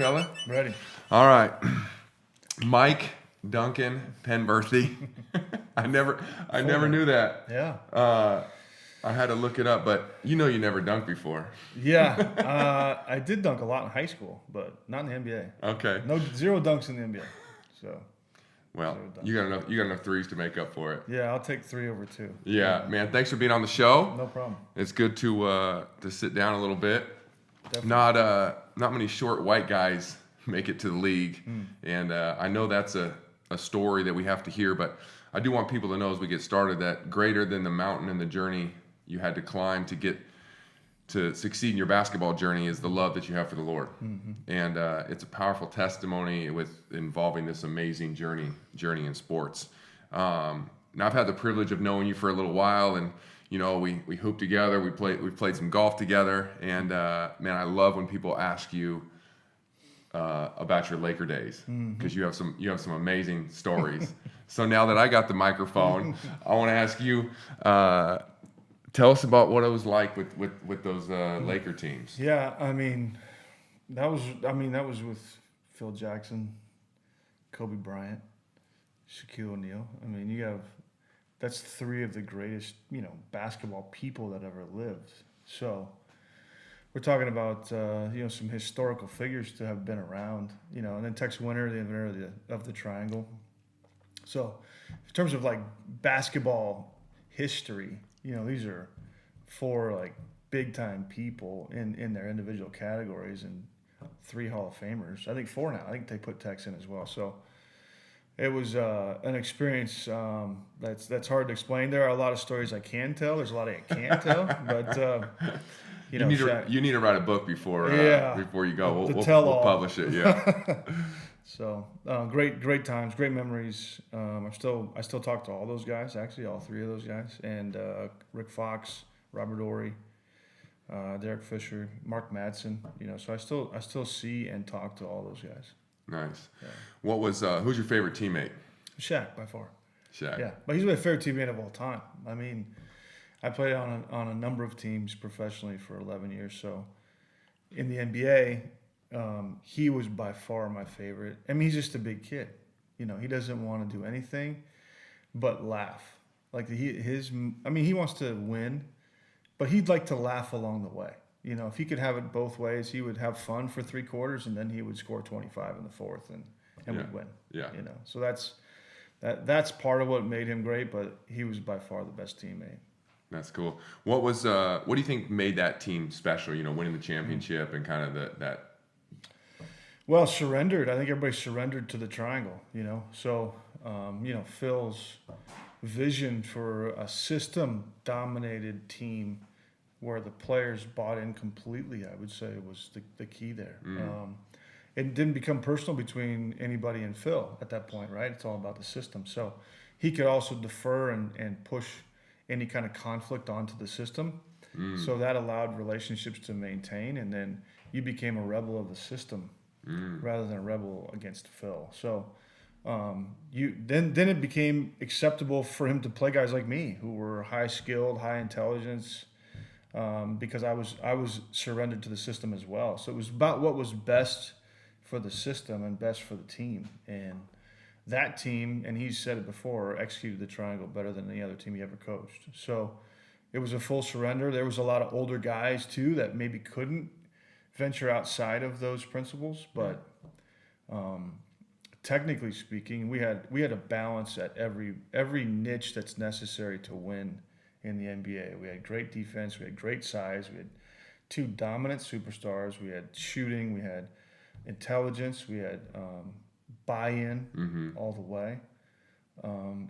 fella? Ready. All right. Mike Duncan Penberthy. I never knew that. Yeah. I had to look it up, but you never dunked before. Yeah. I did dunk a lot in high school, but not in the NBA. Okay. No, zero dunks in the NBA. So. Well, you got enough threes to make up for it. Yeah, I'll take 3 over 2. Yeah, man. Thanks for being on the show. No problem. It's good to sit down a little bit. Definitely. Not many short white guys make it to the league, and I know that's a story that we have to hear. But I do want people to know as we get started that greater than the mountain and the journey you had to climb to get to succeed in your basketball journey is the love that you have for the Lord. Mm-hmm. And it's a powerful testimony involving this amazing journey in sports. Now I've had the privilege of knowing you for a little while, and we hooped together, we played some golf together, and man, I love when people ask you about your Laker days, because you have some amazing stories. So now that I got the microphone, I want to ask you, tell us about what it was like with those Laker teams. Yeah, that was with Phil Jackson, Kobe Bryant, Shaquille O'Neal. That's 3 of the greatest, basketball people that ever lived. So we're talking about, some historical figures to have been around, and then Tex Winter, the inventor of the triangle. So in terms of like basketball history, these are 4 like big time people in their individual categories, and 3 Hall of Famers. I think 4 now. I think they put Tex in as well. So it was an experience that's hard to explain. There are a lot of stories I can tell. There's a lot I can't tell, but you need to write a book before you go. We'll publish it. Yeah. So great times, great memories. I still talk to all those guys, actually, all 3 of those guys, and Rick Fox, Robert Ory, Derek Fisher, Mark Madsen. So I still see and talk to all those guys. Nice. Yeah. Who's your favorite teammate? Shaq, by far. Shaq. Yeah, but he's my favorite teammate of all time. I played on a number of teams professionally for 11 years. So in the NBA, he was by far my favorite. He's just a big kid. He doesn't want to do anything but laugh. Like he wants to win, but he'd like to laugh along the way. If he could have it both ways, he would have fun for 3 quarters, and then he would score 25 in the 4th, and we'd win. Yeah. So that's part of what made him great, but he was by far the best teammate. That's cool. What do you think made that team special? Winning the championship and kind of that. Well, surrendered. I think everybody surrendered to the triangle. So Phil's vision for a system-dominated team where the players bought in completely, I would say, was the key there. It didn't become personal between anybody and Phil at that point, right? It's all about the system. So he could also defer and push any kind of conflict onto the system. So that allowed relationships to maintain, and then you became a rebel of the system rather than a rebel against Phil. So then it became acceptable for him to play guys like me who were high skilled, high intelligence, because I was surrendered to the system as well. So it was about what was best for the system and best for the team. And that team, and he's said it before, executed the triangle better than any other team he ever coached. So it was a full surrender. There was a lot of older guys too that maybe couldn't venture outside of those principles, but technically speaking, we had a balance at every niche that's necessary to win in the NBA. We had great defense, we had great size, we had 2 dominant superstars, we had shooting, we had intelligence, we had buy-in all the way,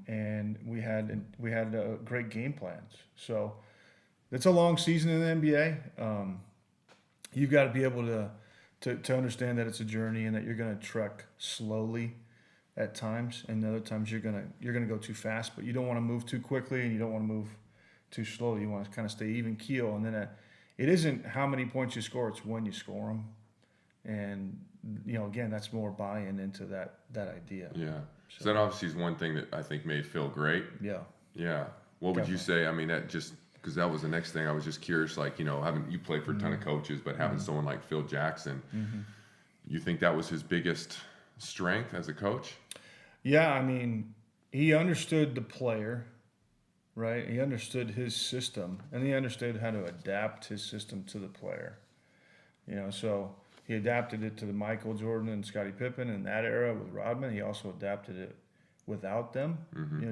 and we had great game plans. So it's a long season in the NBA. You've got to be able to understand that it's a journey and that you're going to trek slowly at times, and other times you're gonna go too fast, but you don't want to move too quickly and you don't want to move too slowly. You want to kind of stay even keel, and then it isn't how many points you score; it's when you score them. And again, that's more buy-in into that idea. Yeah. So that obviously is one thing that I think made Phil great. Yeah. Yeah. What would you say? That just because that was the next thing I was just curious. Like having you played for a ton of coaches, but having someone like Phil Jackson, You think that was his biggest strength as a coach? Yeah, I mean, he understood the player, right? He understood his system, and he understood how to adapt his system to the player. So he adapted it to the Michael Jordan and Scottie Pippen in that era with Rodman. He also adapted it without them.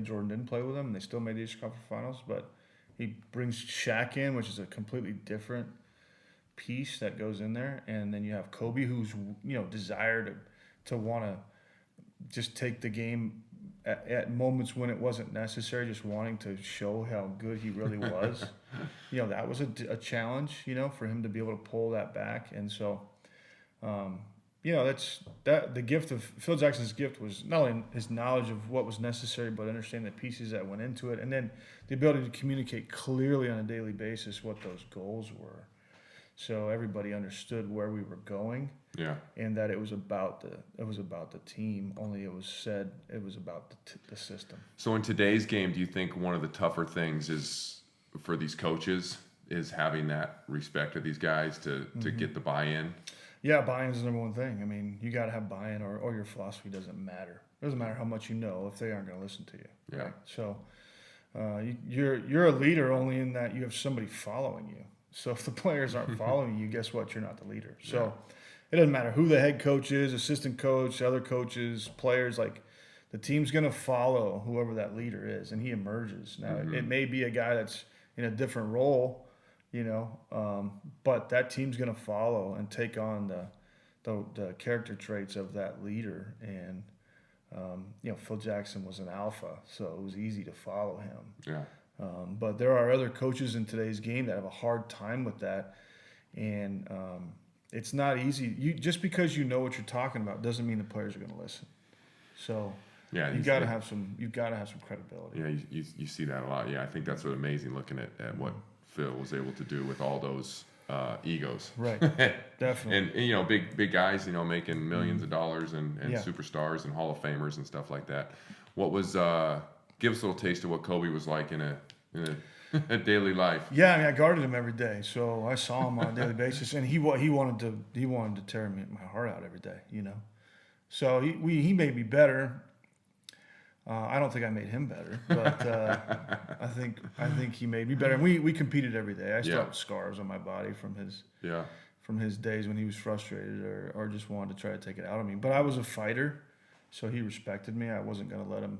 Jordan didn't play with them, and they still made the Eastern Conference Finals. But he brings Shaq in, which is a completely different piece that goes in there. And then you have Kobe, who's desire to want to just take the game at moments when it wasn't necessary, just wanting to show how good he really was. That was a challenge, for him to be able to pull that back. And so, that's the gift of Phil Jackson's gift was not only his knowledge of what was necessary, but understanding the pieces that went into it, and then the ability to communicate clearly on a daily basis what those goals were. So everybody understood where we were going. Yeah. And that it was about the team. Only it was said it was about the system. So in today's game, do you think one of the tougher things is for these coaches is having that respect of these guys to get the buy-in? Yeah, buy-in is the number one thing. I mean, you got to have buy-in, or your philosophy doesn't matter. It doesn't matter how much you know if they aren't going to listen to you. Yeah. Right? So you're a leader only in that you have somebody following you. So if the players aren't following you, guess what? You're not the leader. So it doesn't matter who the head coach is, assistant coach, other coaches, players. Like, the team's going to follow whoever that leader is, and he emerges. Now, it may be a guy that's in a different role, but that team's going to follow and take on the character traits of that leader. And Phil Jackson was an alpha, so it was easy to follow him. Yeah. But there are other coaches in today's game that have a hard time with that, and it's not easy. Just because you know what you're talking about doesn't mean the players are going to listen. So you got to have some credibility. Yeah, you see that a lot. Yeah, I think that's what amazing looking at what Phil was able to do with all those egos. Right, definitely. And big guys, making millions of dollars and superstars and Hall of Famers and stuff like that. What was give us a little taste of what Kobe was like in a daily life? Yeah, I mean, I guarded him every day, so I saw him on a daily basis, and he wanted to tear my heart out every day, So he made me better. I don't think I made him better, but I think he made me better. And we competed every day. I still have scars on my body from his days when he was frustrated or just wanted to try to take it out on me. But I was a fighter, so he respected me. I wasn't going to let him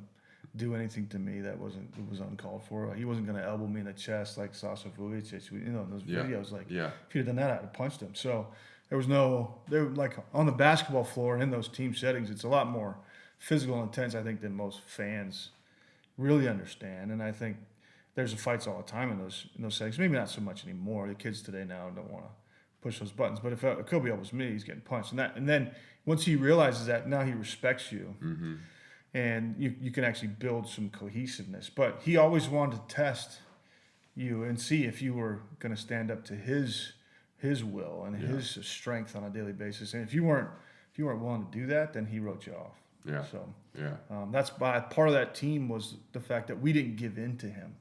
do anything to me that was uncalled for. He wasn't going to elbow me in the chest like Sasa Vujicic. In those videos, if he'd have done that, I'd have punched him. So there was like on the basketball floor and in those team settings, it's a lot more physical and intense, I think, than most fans really understand. And I think there's fights all the time in those settings. Maybe not so much anymore. The kids today now don't want to push those buttons. But if Kobe elbows me, he's getting punched. And then once he realizes that, now he respects you. Mm-hmm. And you can actually build some cohesiveness. But he always wanted to test you and see if you were going to stand up to his will and his strength on a daily basis. And if you weren't willing to do that, then he wrote you off. Yeah. So that's part of that team was the fact that we didn't give in to him.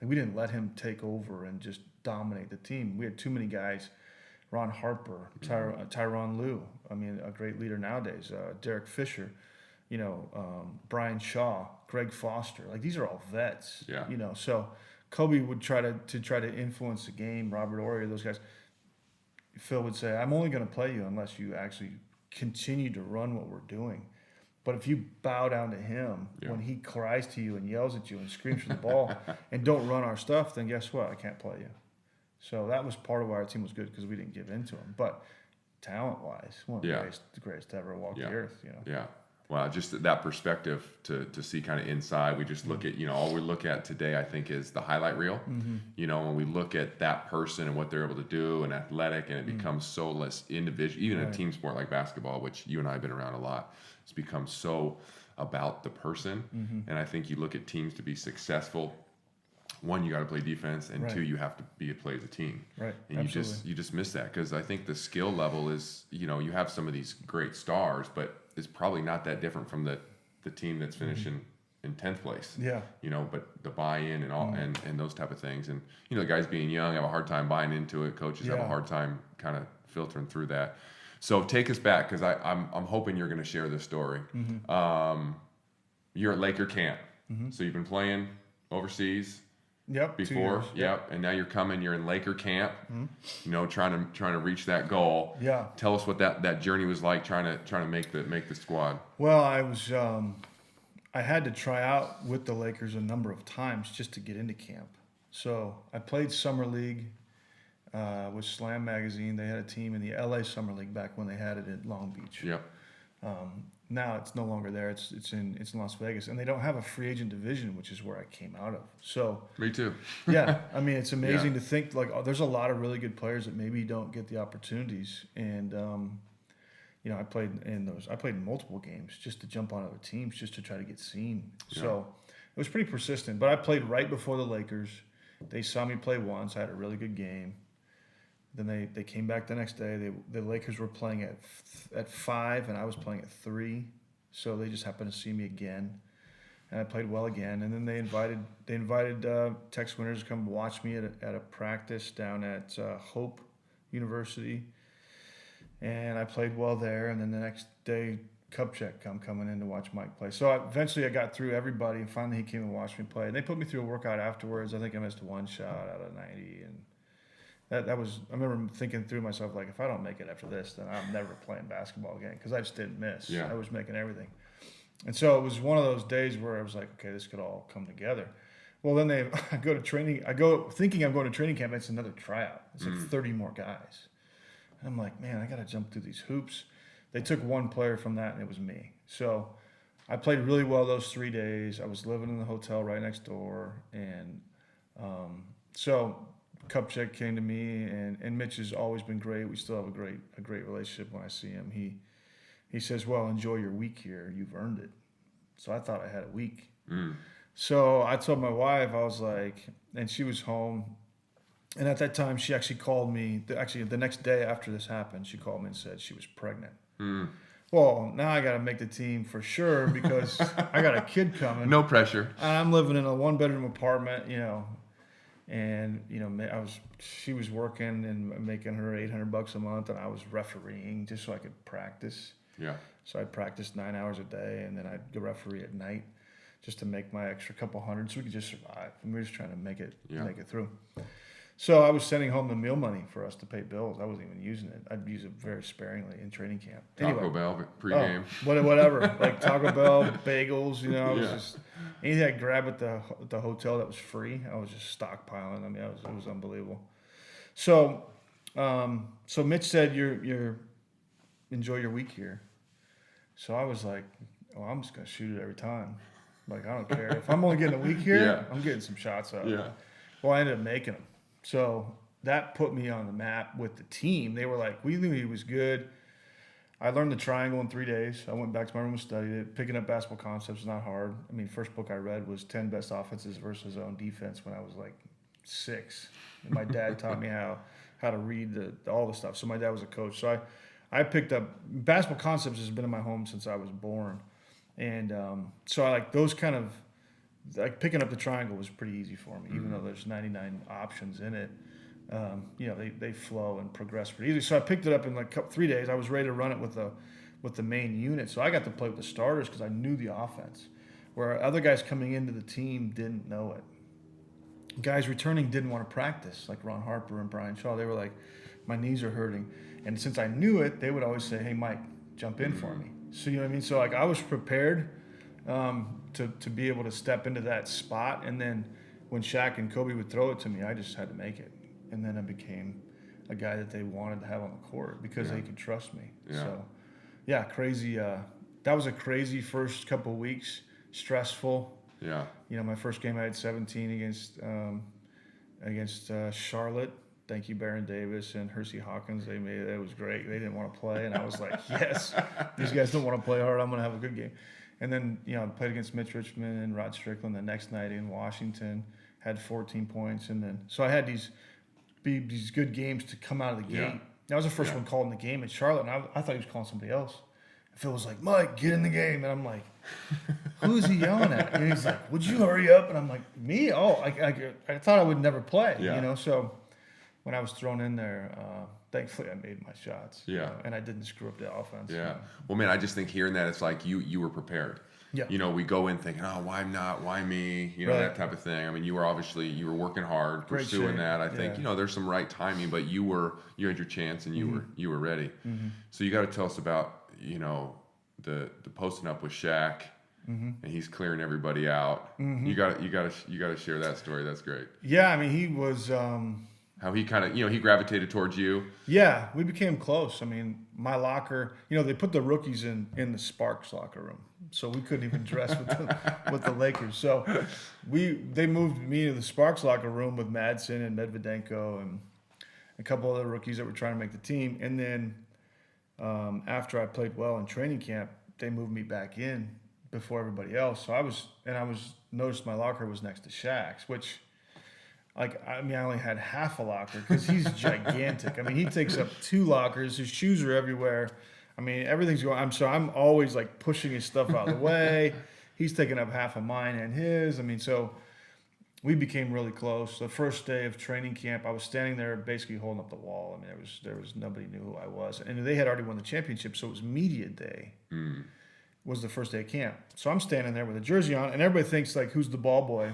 Like, we didn't let him take over and just dominate the team. We had too many guys. Ron Harper, Tyronn Lue. I mean, a great leader nowadays. Derek Fisher. Brian Shaw, Greg Foster, like, these are all vets. Yeah. So Kobe would try to influence the game. Robert Horry, those guys. Phil would say, "I'm only going to play you unless you actually continue to run what we're doing. But if you bow down to him when he cries to you and yells at you and screams for the ball and don't run our stuff, then guess what? I can't play you." So that was part of why our team was good, because we didn't give in to him. But talent-wise, one of the greatest to ever walk the earth. Yeah. Well, just that perspective to see kind of inside. We just look at, all we look at today, I think, is the highlight reel. Mm-hmm. When we look at that person and what they're able to do and athletic, and it becomes so less individual, even in a team sport like basketball, which you and I have been around a lot, it's become so about the person. Mm-hmm. And I think you look at teams to be successful. One, you got to play defense, and two, you have to play as a team. Right. And you just miss that, because I think the skill level is, you have some of these great stars, but it's probably not that different from the team that's finishing in 10th place. Yeah. But the buy-in and all and those type of things, and the guys being young have a hard time buying into it. Coaches have a hard time kind of filtering through that. So take us back, because I'm hoping you're going to share this story. You're at Laker camp, so you've been playing overseas. Yep. Before, 2 years. yep, and now you're in Laker camp, trying to reach that goal. Yeah. Tell us what that journey was like, trying to make the squad. Well, I had to try out with the Lakers a number of times just to get into camp. So I played summer league with Slam Magazine. They had a team in the LA Summer League back when they had it in Long Beach. Yep. Now it's no longer there. It's in Las Vegas, and they don't have a free agent division, which is where I came out of. So Me too. yeah, I mean, it's amazing to think like there's a lot of really good players that maybe don't get the opportunities, and I played in multiple games just to jump on other teams just to try to get seen. Yeah. So it was pretty persistent. But I played right before the Lakers. They saw me play once. I had a really good game. Then they came back the next day. The Lakers were playing at 5, and I was playing at 3. So they just happened to see me again, and I played well again. And then they invited Tex Winters to come watch me at a practice down at Hope University, and I played well there. And then the next day, Kupchak coming in to watch Mike play. So eventually I got through everybody, and finally he came and watched me play. And they put me through a workout afterwards. I think I missed one shot out of 90, and that was, I remember thinking through myself, like, if I don't make it after this, then I'm never playing basketball again, because I just didn't miss. Yeah. I was making everything. And so it was one of those days where I was like, okay, this could all come together. Well, then I go thinking I'm going to training camp, and it's another tryout. It's like 30 more guys. And I'm like, man, I got to jump through these hoops. They took one player from that, and it was me. So I played really well those 3 days. I was living in the hotel right next door, and so Kupchak came to me, and Mitch has always been great. We still have a great relationship when I see him. He says, well, enjoy your week here. You've earned it. So I thought I had a week. So I told my wife, I was like, and she was home. And at that time, she actually called me. Actually, the next day after this happened, she called me and said she was pregnant. Well, now I got to make the team for sure, because I got a kid coming. No pressure. I'm living in a 1-bedroom apartment, and she was working and making her $800 a month, and I was refereeing just so I could practice. Yeah. So I'd practice 9 hours a day, and then I'd go referee at night just to make my extra couple hundred so we could just survive. And we were just trying to make it through. So I was sending home the meal money for us to pay bills. I wasn't even using it. I'd use it very sparingly in training camp. Taco Bell pregame. Whatever, like Taco Bell, bagels. I was just anything I grab at the hotel that was free. I was just stockpiling. I mean, it was unbelievable. So, so Mitch said, "You're enjoy your week here." So I was like, "Oh, I'm just gonna shoot it every time. Like, I don't care if I'm only getting a week here. I'm getting some shots up." Yeah. Well, I ended up making them. So that put me on the map with the team. They were like, we knew he was good. I learned the triangle in 3 days. I went back to my room and studied it. Picking up basketball concepts is not hard. I mean, first book I read was 10 Best Offenses versus Zone Defense when I was like 6. And my dad taught me how to read all the stuff. So my dad was a coach. So I picked up basketball concepts has been in my home since I was born. And so I like those kind of, like picking up the triangle was pretty easy for me, even though there's 99 options in it. They flow and progress pretty easy. So I picked it up in like 3 days. I was ready to run it with the main unit. So I got to play with the starters because I knew the offense, where other guys coming into the team didn't know it. Guys returning didn't want to practice, like Ron Harper and Brian Shaw. They were like, my knees are hurting. And since I knew it, they would always say, hey, Mike, jump in for me. So, you know what I mean? So like I was prepared to be able to step into that spot, and then when Shaq and Kobe would throw it to me, I just had to make it, and then I became a guy that they wanted to have on the court because they could trust me. So, crazy. That was a crazy first couple of weeks, stressful. Yeah. My first game I had 17 against Charlotte. Thank you, Baron Davis and Hersey Hawkins. It was great. They didn't want to play, and I was like, yes, these guys don't want to play hard. I'm going to have a good game. And then, I played against Mitch Richmond and Rod Strickland the next night in Washington, had 14 points. And then, so I had these good games to come out of the gate. Yeah. That was the first one called in the game at Charlotte, and I thought he was calling somebody else. Phil was like, Mike, get in the game. And I'm like, who is he yelling at? And he's like, would you hurry up? And I'm like, me? Oh, I thought I would never play, So when I was thrown in there, thankfully I made my shots. Yeah. And I didn't screw up the offense. Yeah. Well, man, I just think hearing that, it's like you were prepared. Yeah. You know, we go in thinking, oh, why not? Why me? You know, Right. that type of thing. I mean, you were working hard, Great pursuing shape. that. I think, Yeah. you know, there's some right timing, but you had your chance and you were ready. So you got to tell us about, you know, the posting up with Shaq, and he's clearing everybody out. You got to share that story. That's great. Yeah, I mean, he was. How he kind of, you know, he gravitated towards you. Yeah, we became close. I mean, my locker, you know, they put the rookies in the Sparks locker room, so we couldn't even dress with the Lakers. So they moved me to the Sparks locker room with Madsen and Medvedenko and a couple other rookies that were trying to make the team. And then after I played well in training camp, they moved me back in before everybody else. So I noticed my locker was next to Shaq's, which. Like, I mean, I only had half a locker because he's gigantic. I mean, he takes up 2 lockers. His shoes are everywhere. I mean, everything's going. I'm always like pushing his stuff out of the way. He's taking up half of mine and his. I mean, so we became really close. The first day of training camp, I was standing there basically holding up the wall. I mean, there was nobody knew who I was, and they had already won the championship, so it was media day. Was the first day of camp. So I'm standing there with a jersey on, and everybody thinks like, who's the ball boy?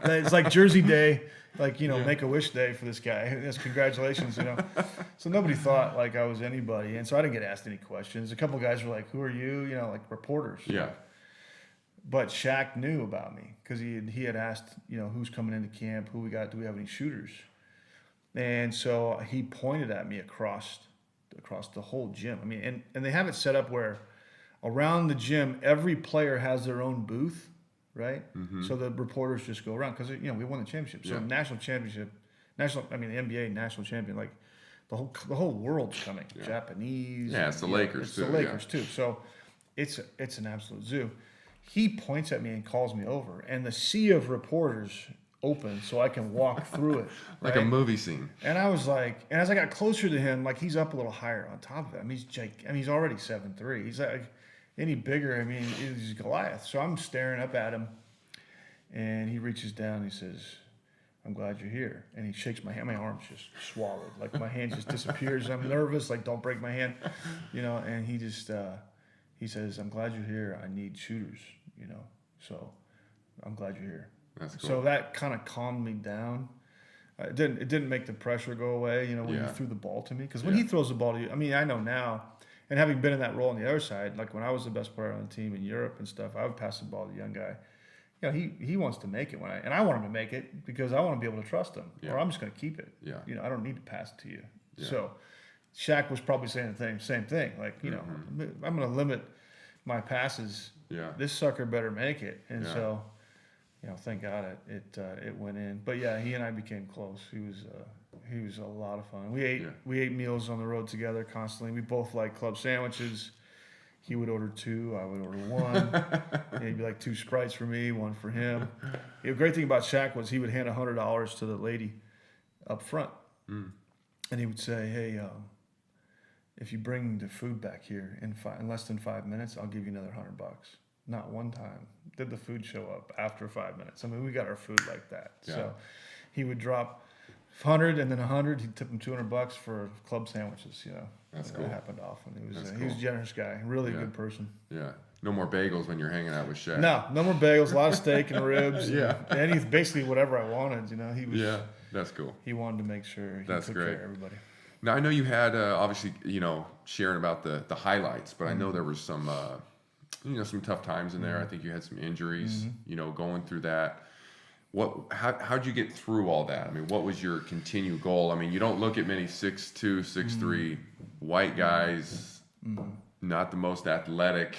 It's like Jersey Day, like, you know, Make-A-Wish Day for this guy. Yes, congratulations, you know. So nobody thought like I was anybody, and so I didn't get asked any questions. A couple guys were like, "Who are you?" You know, like reporters. Yeah. But Shaq knew about me because he had asked, you know, who's coming into camp, who we got, do we have any shooters? And so he pointed at me across the whole gym. I mean, and they have it set up where around the gym every player has their own booth. Right, so the reporters just go around because, you know, we won the championship. So national championship, the NBA national champion, like the whole world's coming. Yeah. Japanese. Yeah, it's the Lakers it's too. The Lakers too. So it's an absolute zoo. He points at me and calls me over, and the sea of reporters opens so I can walk through it. Like a movie scene. And I was like, and as I got closer to him, like he's up a little higher on top of it. I mean, he's already 7'3". He's like. Any bigger, I mean, he's Goliath. So I'm staring up at him, and he reaches down and he says, "I'm glad you're here." And he shakes my hand. My arm's just swallowed. Like my hand just disappears. I'm nervous, like, don't break my hand, you know. And he just, he says, "I'm glad you're here. I need shooters, you know. So I'm glad you're here." That's cool. So that kind of calmed me down. It didn't make the pressure go away, you know, when he threw the ball to me. Because when he throws the ball to you, I mean, I know now. And having been in that role on the other side, like when I was the best player on the team in Europe and stuff, I would pass the ball to the young guy. You know, he wants to make it and I want him to make it because I want to be able to trust him, or I'm just going to keep it. Yeah. You know, I don't need to pass it to you. Yeah. So, Shaq was probably saying the same thing. Like, you know, I'm going to limit my passes. Yeah. This sucker better make it. And so, you know, thank God it went in. But yeah, he and I became close. He was a lot of fun. We ate meals on the road together constantly. We both liked club sandwiches. He would order 2, I would order 1. He'd be like 2 Sprites for me, 1 for him. The great thing about Shaq was he would hand $100 to the lady up front, and he would say, "Hey, if you bring the food back here in less than 5 minutes, I'll give you another $100." Not one time did the food show up after 5 minutes. I mean, we got our food like that. Yeah. So he would drop 100 and then 100. He'd tip him $200 for club sandwiches. You know, that's cool. That happened often. He was a generous guy, really good person. Yeah. No more bagels when you're hanging out with Shaq. No more bagels. A lot of steak and ribs. And basically whatever I wanted. You know, he was. Yeah, that's cool. He wanted to make sure he took care of everybody. Now I know you had obviously, you know, sharing about the highlights, but I know there was some you know, some tough times in there. I think you had some injuries. You know, going through that. How'd you get through all that? I mean, what was your continued goal? I mean, you don't look at many 6'2", 6'3" white guys, not the most athletic.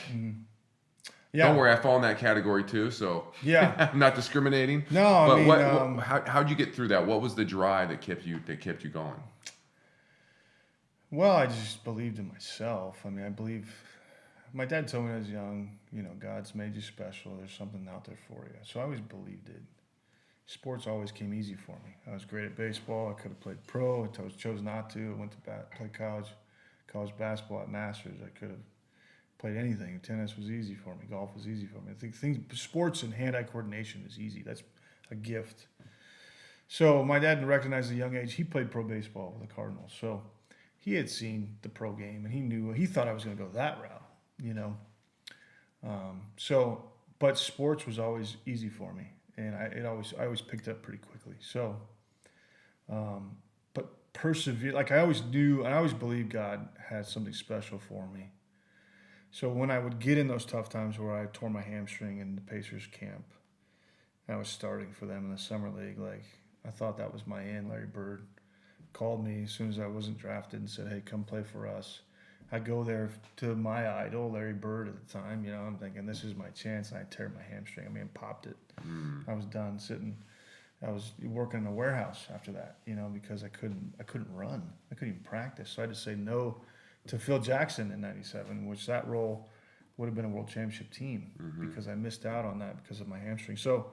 Yeah. Don't worry, I fall in that category too. So I'm not discriminating. No, but I mean, how'd you get through that? What was the drive that kept you going? Well, I just believed in myself. I mean, my dad told me when I was young, you know, God's made you special. There's something out there for you. So I always believed it. Sports always came easy for me. I was great at baseball. I could have played pro. I chose not to. I went to play college basketball at Masters. I could have played anything. Tennis was easy for me. Golf was easy for me. I think sports and hand-eye coordination is easy. That's a gift. So my dad recognized at a young age, he played pro baseball with the Cardinals. So he had seen the pro game and he thought I was going to go that route, you know. But sports was always easy for me. And I always picked up pretty quickly. So, but persevere, like I always knew, I always believed God had something special for me. So when I would get in those tough times where I tore my hamstring in the Pacers camp, and I was starting for them in the summer league, like I thought that was my end. Larry Bird called me as soon as I wasn't drafted and said, "Hey, come play for us." I go there to my idol, Larry Bird at the time. You know, I'm thinking this is my chance, and I tear my hamstring. I mean, popped it. I was done sitting. I was working in a warehouse after that, you know, because I couldn't run. I couldn't even practice. So I had to say no to Phil Jackson in '97, which that role would have been a world championship team because I missed out on that because of my hamstring. So,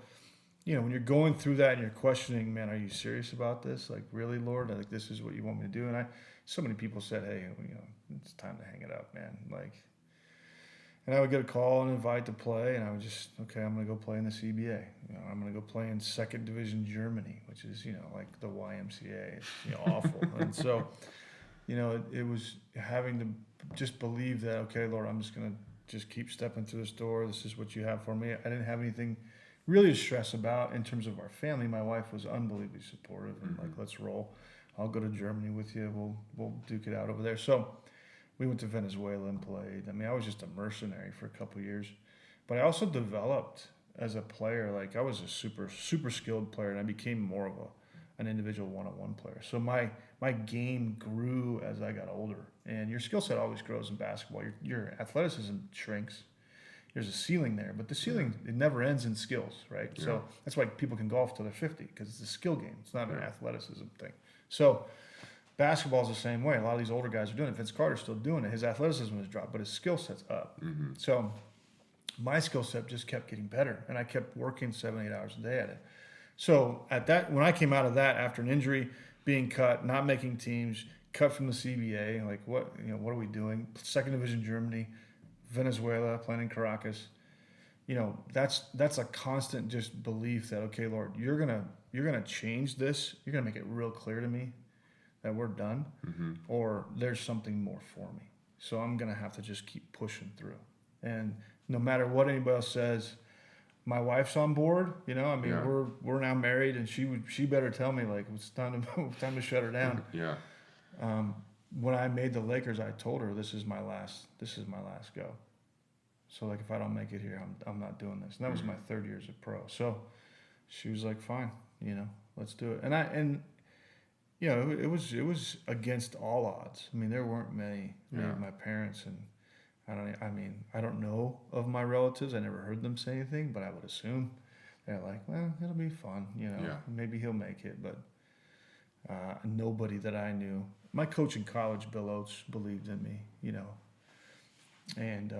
you know, when you're going through that and you're questioning, man, are you serious about this? Like, really, Lord? Like, this is what you want me to do? And so many people said, hey, you know, it's time to hang it up, man. Like, and I would get a call and invite to play, and I would just, okay, I'm going to go play in the CBA. You know, I'm going to go play in second division Germany, which is, you know, like the YMCA. It's, you know, awful. And so, you know, it was having to just believe that, okay, Lord, I'm just going to just keep stepping through this door. This is what you have for me. I didn't have anything really to stress about in terms of our family. My wife was unbelievably supportive and like, let's roll. I'll go to Germany with you. We'll duke it out over there. So we went to Venezuela and played. I mean, I was just a mercenary for a couple of years, but I also developed as a player. Like I was a super skilled player, and I became more of an individual one-on-one player. So my game grew as I got older, and your skill set always grows in basketball. Your athleticism shrinks. There's a ceiling there, but the ceiling, it never ends in skills, right? Yeah. So that's why people can golf till they're 50, because it's a skill game. It's not an athleticism thing. So basketball is the same way. A lot of these older guys are doing it. Vince Carter's still doing it. His athleticism has dropped, but his skill set's up. So my skill set just kept getting better, and I kept working 7-8 hours a day at it. So when I came out of that after an injury, being cut, not making teams, cut from the CBA, like what are we doing? Second division Germany, Venezuela, playing in Caracas. You know, that's a constant just belief that, okay, Lord, you're gonna change this. You're gonna make it real clear to me that we're done, or there's something more for me. So I'm gonna have to just keep pushing through. And no matter what anybody else says, my wife's on board. You know, I mean, we're now married, and she better tell me like it's time to shut her down. When I made the Lakers, I told her this is my last go. So like if I don't make it here, I'm not doing this. And that was my 3rd year as a pro. So she was like, fine, you know, let's do it. And you know, it was against all odds. I mean, there weren't many my parents, and I don't know of my relatives. I never heard them say anything, but I would assume they're like, well, it'll be fun, you know, maybe he'll make it. But nobody that I knew. My coach in college, Bill Oates, believed in me, you know, and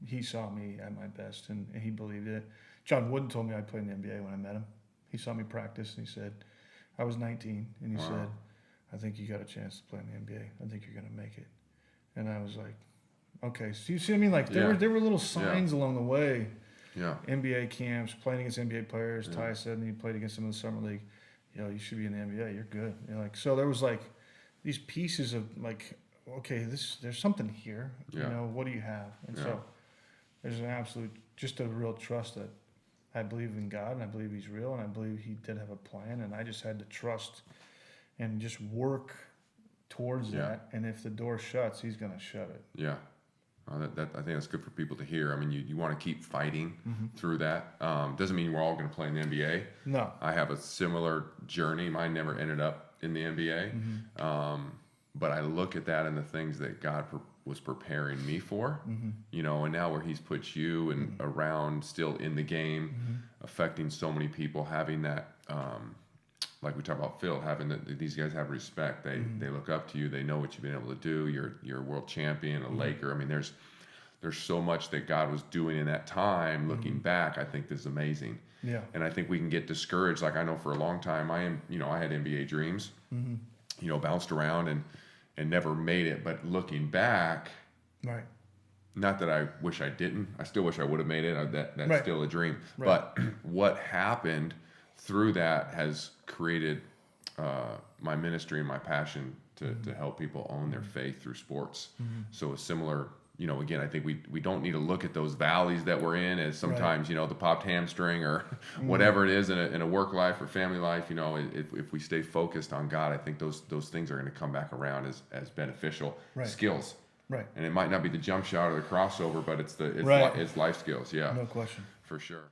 he saw me at my best, and he believed it. John Wooden told me I'd play in the NBA when I met him. He saw me practice, and he said, I was 19, and he said, I think you got a chance to play in the NBA. I think you're going to make it. And I was like, okay. So you see what I mean? Like there were little signs along the way. Yeah. NBA camps, playing against NBA players. Ty said, and he played against them in the summer league. You know, you should be in the NBA. You're good. You know, like, so there was like these pieces of like, okay, there's something here. You know, what do you have? And so there's an absolute, just a real trust that I believe in God, and I believe He's real, and I believe He did have a plan, and I just had to trust and just work towards that. And if the door shuts, He's going to shut it. Yeah. I think that's good for people to hear. I mean, you want to keep fighting through that. Doesn't mean we're all going to play in the NBA. No. I have a similar journey. Mine never ended up in the NBA. But I look at that and the things that God was preparing me for, you know, and now where He's put you and around, still in the game, affecting so many people, having that, like we talk about Phil, having these guys have respect. They look up to you. They know what you've been able to do. You're a world champion, a Laker. I mean, there's so much that God was doing in that time. Looking back, I think this is amazing. Yeah. And I think we can get discouraged. Like I know for a long time, I had NBA dreams, you know, bounced around and never made it. But looking back, right. Not that I wish I didn't. I still wish I would have made it. That's still a dream. Right. But what happened through that has created my ministry and my passion to help people own their faith through sports. So a similar, again, I think we don't need to look at those valleys that we're in as sometimes, the popped hamstring or whatever it is in a work life or family life. If we stay focused on God, I think those things are going to come back around as beneficial skills. Right. And it might not be the jump shot or the crossover, but it's Right. it's life skills. Yeah. No question. For sure.